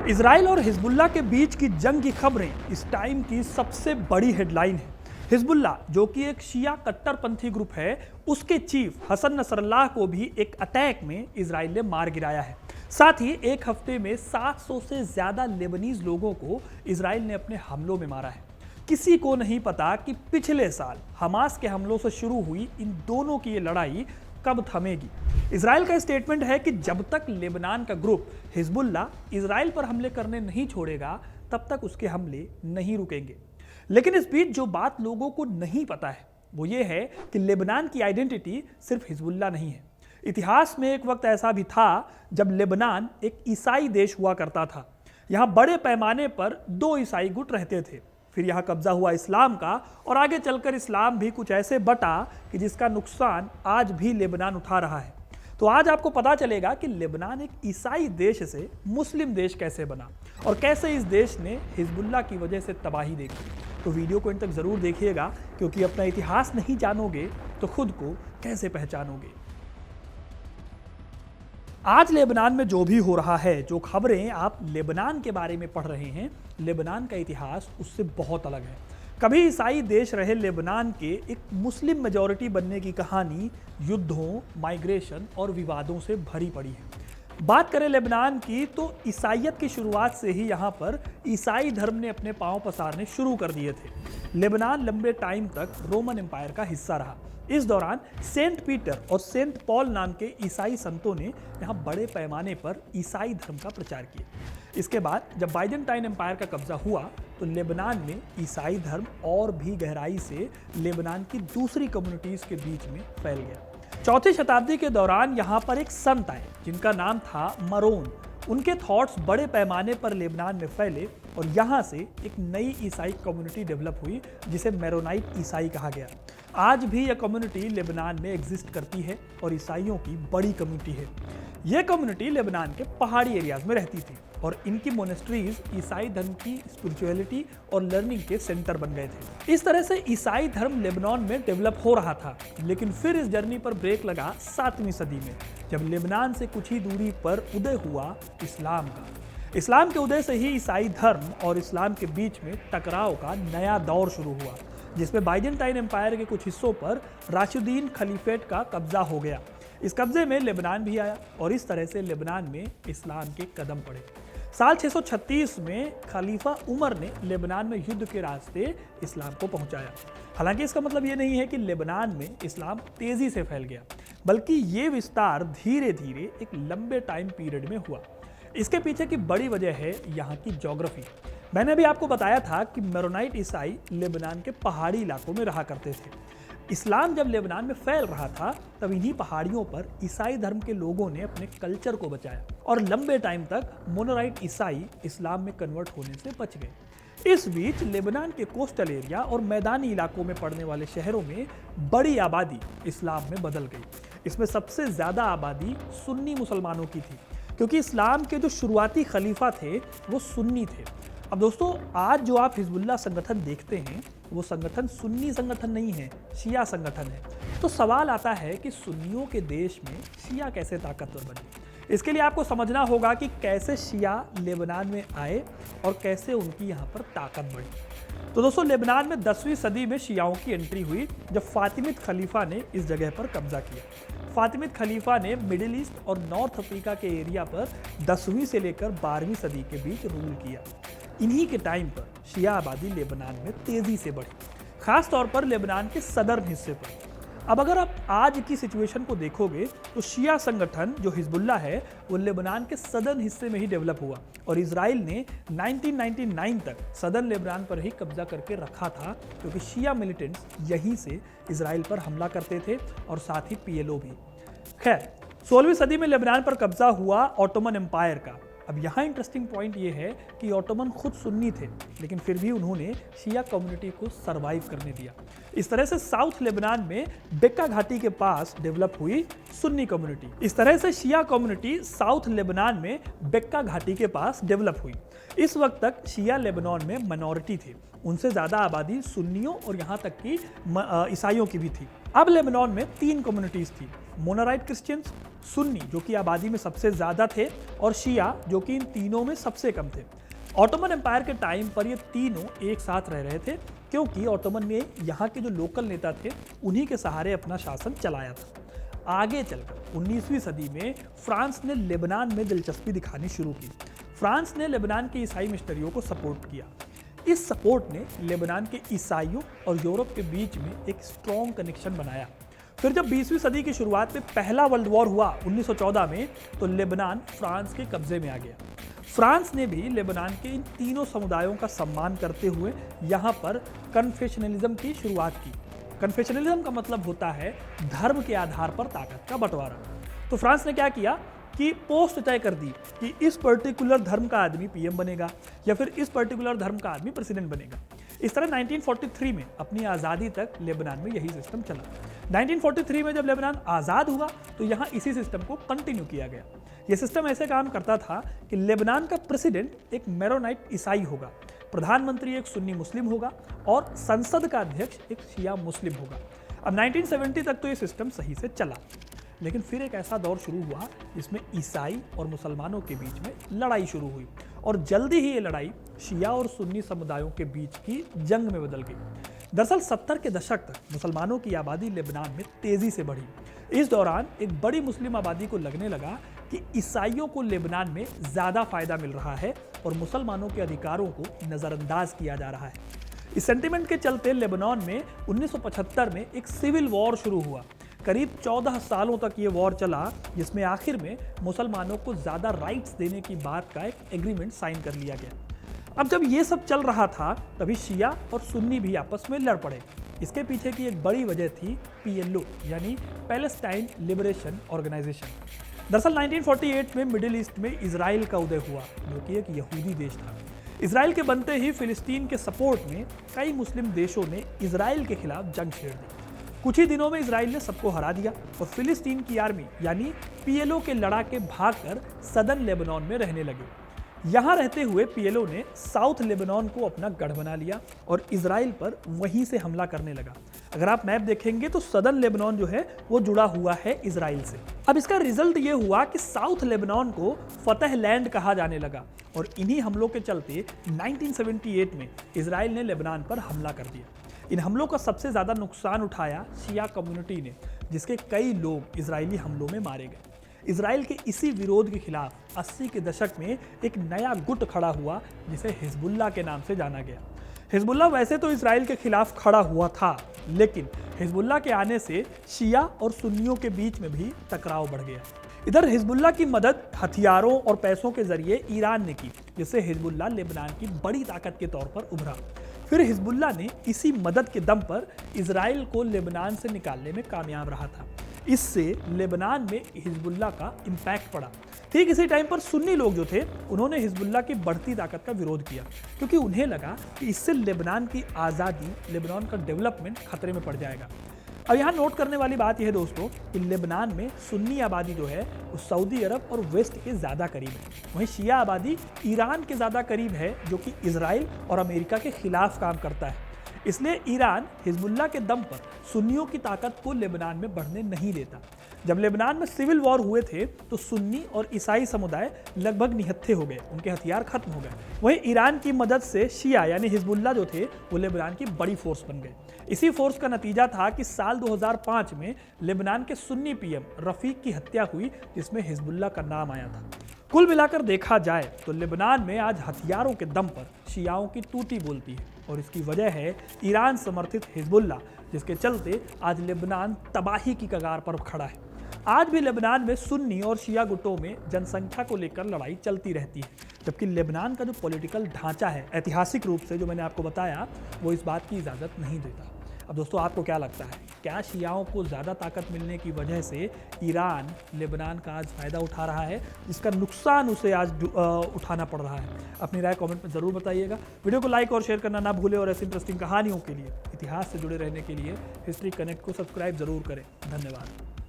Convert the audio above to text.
Israel और Hezbollah के बीच की जंग की खबरें इस टाइम की सबसे बड़ी हेडलाइन है। हिजबुल्लाह, जो कि एक शिया कट्टरपंथी ग्रुप है, उसके चीफ हसन नसरल्लाह को भी एक अटैक में इजराइल ने मार गिराया है। साथ ही एक हफ्ते में 700 से ज्यादा लेबनीज लोगों को इजराइल ने अपने हमलों में मारा है। किसी को नहीं पता कि पिछले साल हमास के हमलों से शुरू हुई इन दोनों की ये लड़ाई कब थमेगी। इजराइल का स्टेटमेंट है कि जब तक लेबनान का ग्रुप हिजबुल्लाह इजराइल पर हमले करने नहीं छोड़ेगा, तब तक उसके हमले नहीं रुकेंगे। लेकिन इस बीच जो बात लोगों को नहीं पता है वो ये है कि लेबनान की आइडेंटिटी सिर्फ हिजबुल्लाह नहीं है। इतिहास में एक वक्त ऐसा भी था जब लेबनान एक ईसाई देश हुआ करता था। यहाँ बड़े पैमाने पर 2 ईसाई गुट रहते थे। फिर यहाँ कब्जा हुआ इस्लाम का और आगे चलकर इस्लाम भी कुछ ऐसे बटा कि जिसका नुकसान आज भी लेबनान उठा रहा है। तो आज आपको पता चलेगा कि लेबनान एक ईसाई देश से मुस्लिम देश कैसे बना और कैसे इस देश ने हिजबुल्लाह की वजह से तबाही देखी। तो वीडियो को इन तक जरूर देखिएगा, क्योंकि अपना इतिहास नहीं जानोगे तो खुद को कैसे पहचानोगे। आज लेबनान में जो भी हो रहा है, जो खबरें आप लेबनान के बारे में पढ़ रहे हैं, लेबनान का इतिहास उससे बहुत अलग है। कभी ईसाई देश रहे लेबनान के एक मुस्लिम मेजॉरिटी बनने की कहानी युद्धों, माइग्रेशन और विवादों से भरी पड़ी है। बात करें लेबनान की, तो ईसाइयत की शुरुआत से ही यहाँ पर ईसाई धर्म ने अपने पांव पसारने शुरू कर दिए थे। लेबनान लंबे टाइम तक रोमन एम्पायर का हिस्सा रहा। इस दौरान सेंट पीटर और सेंट पॉल नाम के ईसाई संतों ने यहाँ बड़े पैमाने पर ईसाई धर्म का प्रचार किया। इसके बाद जब बाइजेंटाइन एम्पायर का कब्जा हुआ तो लेबनान में ईसाई धर्म और भी गहराई से लेबनान की दूसरी कम्युनिटीज के बीच में फैल गया। 4वीं शताब्दी के दौरान यहाँ पर एक संत आए जिनका नाम था मरोन। उनके थॉट्स बड़े पैमाने पर लेबनान में फैले और यहाँ से एक नई ईसाई कम्युनिटी डेवलप हुई जिसे मेरोनाइट ईसाई कहा गया। आज भी यह कम्युनिटी लेबनान में एग्जिस्ट करती है और ईसाइयों की बड़ी कम्युनिटी है। यह कम्युनिटी लेबनान के पहाड़ी एरियाज में रहती थी और इनकी मोनेस्ट्रीज ईसाई धर्म की स्पिरिचुअलिटी और लर्निंग के सेंटर बन गए थे। इस तरह से ईसाई धर्म लेबनान में डेवलप हो रहा था। लेकिन फिर इस जर्नी पर ब्रेक लगा 7वीं सदी में, जब लेबनान से कुछ ही दूरी पर उदय हुआ इस्लाम का। इस्लाम के उदय से ही ईसाई धर्म और इस्लाम के बीच में टकराव का नया दौर शुरू हुआ, जिसमें बाइजेंटाइन एम्पायर के कुछ हिस्सों पर राशिदीन खलीफेट का कब्जा हो गया। इस कब्जे में लेबनान भी आया और इस तरह से लेबनान में इस्लाम के कदम पड़े। साल 636 में खलीफा उमर ने लेबनान में युद्ध के रास्ते इस्लाम को पहुंचाया। हालांकि इसका मतलब ये नहीं है कि लेबनान में इस्लाम तेजी से फैल गया, बल्कि ये विस्तार धीरे धीरे एक लंबे टाइम पीरियड में हुआ। इसके पीछे की बड़ी वजह है यहाँ की ज्योग्राफी। मैंने अभी आपको बताया था कि मेरोनाइट ईसाई लेबनान के पहाड़ी इलाकों में रहा करते थे। इस्लाम जब लेबनान में फैल रहा था तब इन्हीं पहाड़ियों पर ईसाई धर्म के लोगों ने अपने कल्चर को बचाया और लंबे टाइम तक मोनोराइट ईसाई इस्लाम में कन्वर्ट होने से बच गए। इस बीच लेबनान के कोस्टल एरिया और मैदानी इलाकों में पड़ने वाले शहरों में बड़ी आबादी इस्लाम में बदल गई। इसमें सबसे ज्यादा आबादी सुन्नी मुसलमानों की थी, क्योंकि इस्लाम के जो शुरुआती खलीफा थे वो सुन्नी थे। अब दोस्तों, आज जो आप हिजबुल्लाह संगठन देखते हैं वो संगठन सुन्नी संगठन नहीं है, शिया संगठन है। तो सवाल आता है कि सुन्नियों के देश में शिया कैसे ताकतवर बने। इसके लिए आपको समझना होगा कि कैसे शिया लेबनान में आए और कैसे उनकी यहाँ पर ताकत बढ़ी। तो दोस्तों, लेबनान में 10वीं सदी में शियाओं की एंट्री हुई जब फातिमिद खलीफा ने इस जगह पर कब्जा किया। फातिमिद खलीफा ने मिडिल ईस्ट और नॉर्थ अफ्रीका के एरिया पर 10वीं से लेकर 12वीं सदी के बीच रूल किया। इन्हीं के टाइम पर शिया आबादी लेबनान में तेजी से बढ़ी, खास तौर पर लेबनान के सदर्न हिस्से पर। अब अगर आप आज की सिचुएशन को देखोगे तो शिया संगठन जो हिजबुल्लाह है वो लेबनान के सदर्न हिस्से में ही डेवलप हुआ और इजराइल ने 1999 तक सदर्न लेबनान पर ही कब्जा करके रखा था, क्योंकि शिया मिलिटेंट्स यहीं से इजराइल पर हमला करते थे और साथ ही PLO भी। खैर, 16वीं सदी में लेबनान पर कब्जा हुआ ऑटोमन एम्पायर का। अब यहाँ इंटरेस्टिंग पॉइंट ये है कि ऑटोमन खुद सुन्नी थे, लेकिन फिर भी उन्होंने शिया कम्युनिटी को सरवाइव करने दिया। इस तरह से साउथ लेबनान में बेक्का घाटी के पास डेवलप हुई सुन्नी कम्युनिटी। इस तरह से शिया कम्युनिटी साउथ लेबनान में बेक्का घाटी के पास डेवलप हुई। इस वक्त तक शिया लेबनान में माइनॉरिटी थे, उनसे ज्यादा आबादी सुन्नियों और यहाँ तक कि ईसाइयों की भी थी। अब लेबनान में 3 कम्युनिटीज थी, मोनोराइट क्रिश्चियंस, सुन्नी जो कि आबादी में सबसे ज़्यादा थे और शिया जो कि इन तीनों में सबसे कम थे। ऑटोमन एम्पायर के टाइम पर ये तीनों एक साथ रह रहे थे क्योंकि ऑटोमन ने यहाँ के जो लोकल नेता थे उन्हीं के सहारे अपना शासन चलाया था। आगे चलकर 19वीं सदी में फ्रांस ने लेबनान में दिलचस्पी दिखानी शुरू की। फ्रांस ने लेबनान के ईसाई मिशनरियों को सपोर्ट किया। इस सपोर्ट ने लेबनान के ईसाइयों और यूरोप के बीच में एक स्ट्रॉन्ग कनेक्शन बनाया। फिर जब 20वीं सदी की शुरुआत में पहला वर्ल्ड वॉर हुआ 1914 में, तो लेबनान फ्रांस के कब्जे में आ गया। फ्रांस ने भी लेबनान के इन तीनों समुदायों का सम्मान करते हुए यहाँ पर कन्फेशनलिज्म की शुरुआत की। कन्फेशनलिज्म का मतलब होता है धर्म के आधार पर ताकत का बंटवारा। तो फ्रांस ने क्या किया कि पोस्ट तय कर दी कि इस पर्टिकुलर धर्म का आदमी पीएम बनेगा या फिर इस पर्टिकुलर धर्म का आदमी प्रेसिडेंट बनेगा। इस तरह 1943 में अपनी आज़ादी तक लेबनान में यही सिस्टम चला। 1943 में जब लेबनान आज़ाद हुआ तो यहाँ इसी सिस्टम को कंटिन्यू किया गया। यह सिस्टम ऐसे काम करता था कि लेबनान का प्रेसिडेंट एक मेरोनाइट ईसाई होगा, प्रधानमंत्री एक सुन्नी मुस्लिम होगा और संसद का अध्यक्ष एक शिया मुस्लिम होगा। अब 1970 तक तो ये सिस्टम सही से चला, लेकिन फिर एक ऐसा दौर शुरू हुआ जिसमें ईसाई और मुसलमानों के बीच में लड़ाई शुरू हुई और जल्दी ही ये लड़ाई शिया और सुन्नी समुदायों के बीच की जंग में बदल गई। दरअसल 70 के दशक तक मुसलमानों की आबादी लेबनान में तेजी से बढ़ी। इस दौरान एक बड़ी मुस्लिम आबादी को लगने लगा कि ईसाइयों को लेबनान में ज़्यादा फायदा मिल रहा है और मुसलमानों के अधिकारों को नज़रअंदाज किया जा रहा है। इस सेंटिमेंट के चलते लेबनान में 1975 में एक सिविल वॉर शुरू हुआ। करीब 14 सालों तक ये वॉर चला, जिसमें आखिर में मुसलमानों को ज़्यादा राइट्स देने की बात का एक एग्रीमेंट साइन कर लिया गया। अब जब ये सब चल रहा था तभी शिया और सुन्नी भी आपस में लड़ पड़े। इसके पीछे की एक बड़ी वजह थी PLO यानी पैलेस्टाइन लिबरेशन ऑर्गेनाइजेशन। दरअसल 1948 में मिडिल ईस्ट में इजराइल का उदय हुआ, जो कि एक यहूदी देश था। इजराइल के बनते ही फिलिस्तीन के सपोर्ट में कई मुस्लिम देशों ने इजराइल के खिलाफ जंग छेड़ दी। कुछ ही दिनों में इजराइल ने सबको हरा दिया और फिलिस्तीन की आर्मी यानी PLO के लड़ाके भागकर सदर्न लेबनान में रहने लगे। यहाँ रहते हुए PLO ने साउथ लेबनान को अपना गढ़ बना लिया और इजराइल पर वहीं से हमला करने लगा। अगर आप मैप देखेंगे तो सदर्न लेबनान जो है वो जुड़ा हुआ है इजराइल से। अब इसका रिजल्ट ये हुआ कि साउथ लेबनान को फतह लैंड कहा जाने लगा और इन्हीं हमलों के चलते 1978 में इजराइल ने लेबनान पर हमला कर दिया। इन हमलों का सबसे ज़्यादा नुकसान उठाया शिया कम्युनिटी ने, जिसके कई लोग इजरायली हमलों में मारे गए। इजराइल के इसी विरोध के खिलाफ 80 के दशक में एक नया गुट खड़ा हुआ जिसे हिजबुल्लाह के नाम से जाना गया। हिजबुल्लाह वैसे तो इजराइल के खिलाफ खड़ा हुआ था, लेकिन हिजबुल्लाह के आने से शिया और सुन्नियों के बीच में भी टकराव बढ़ गया। इधर हिजबुल्लाह की मदद हथियारों और पैसों के जरिए ईरान ने की, जिससे हिजबुल्लाह लेबनान की बड़ी ताकत के तौर पर उभरा। फिर हिजबुल्लाह ने इसी मदद के दम पर इजराइल को लेबनान से निकालने में कामयाब रहा था। इससे लेबनान में हिजबुल्लाह का इम्पैक्ट पड़ा। ठीक इसी टाइम पर सुन्नी लोग जो थे उन्होंने हिजबुल्लाह की बढ़ती ताकत का विरोध किया, क्योंकि उन्हें लगा कि इससे लेबनान की आज़ादी, लेबनान का डेवलपमेंट खतरे में पड़ जाएगा। अब यहाँ नोट करने वाली बात यह है दोस्तों कि लेबनान में सुन्नी आबादी जो है वो सऊदी अरब और वेस्ट के ज़्यादा करीब है, वहीं शिया आबादी ईरान के ज़्यादा करीब है, जो कि इजराइल और अमेरिका के खिलाफ काम करता है। इसलिए ईरान हिजबुल्लाह के दम पर सुन्नियों की ताकत को लेबनान में बढ़ने नहीं देता। जब लेबनान में सिविल वॉर हुए थे तो सुन्नी और ईसाई समुदाय लगभग निहत्थे हो गए, उनके हथियार खत्म हो गए। वहीं ईरान की मदद से शिया यानी हिजबुल्लाह जो थे वो लेबनान की बड़ी फोर्स बन गए। इसी फोर्स का नतीजा था कि साल 2005 में लेबनान के सुन्नी पीएम रफीक की हत्या हुई, जिसमें हिजबुल्लाह का नाम आया था। कुल मिलाकर देखा जाए तो लेबनान में आज हथियारों के दम पर शियाओं की टूटी बोलती है और इसकी वजह है ईरान समर्थित हिजबुल्लाह, जिसके चलते आज लेबनान तबाही की कगार पर खड़ा है। आज भी लेबनान में सुन्नी और शिया गुटों में जनसंख्या को लेकर लड़ाई चलती रहती है, जबकि लेबनान का जो पॉलिटिकल ढांचा है ऐतिहासिक रूप से जो मैंने आपको बताया वो इस बात की इजाज़त नहीं देता। अब दोस्तों आपको क्या लगता है, क्या शियाओं को ज़्यादा ताकत मिलने की वजह से ईरान लेबनान का आज फ़ायदा उठा रहा है, जिसका नुकसान उसे आज उठाना पड़ रहा है? अपनी राय कमेंट में ज़रूर बताइएगा। वीडियो को लाइक और शेयर करना ना भूलें और ऐसी इंटरेस्टिंग कहानियों के लिए, इतिहास से जुड़े रहने के लिए हिस्ट्री कनेक्ट को सब्सक्राइब ज़रूर करें। धन्यवाद।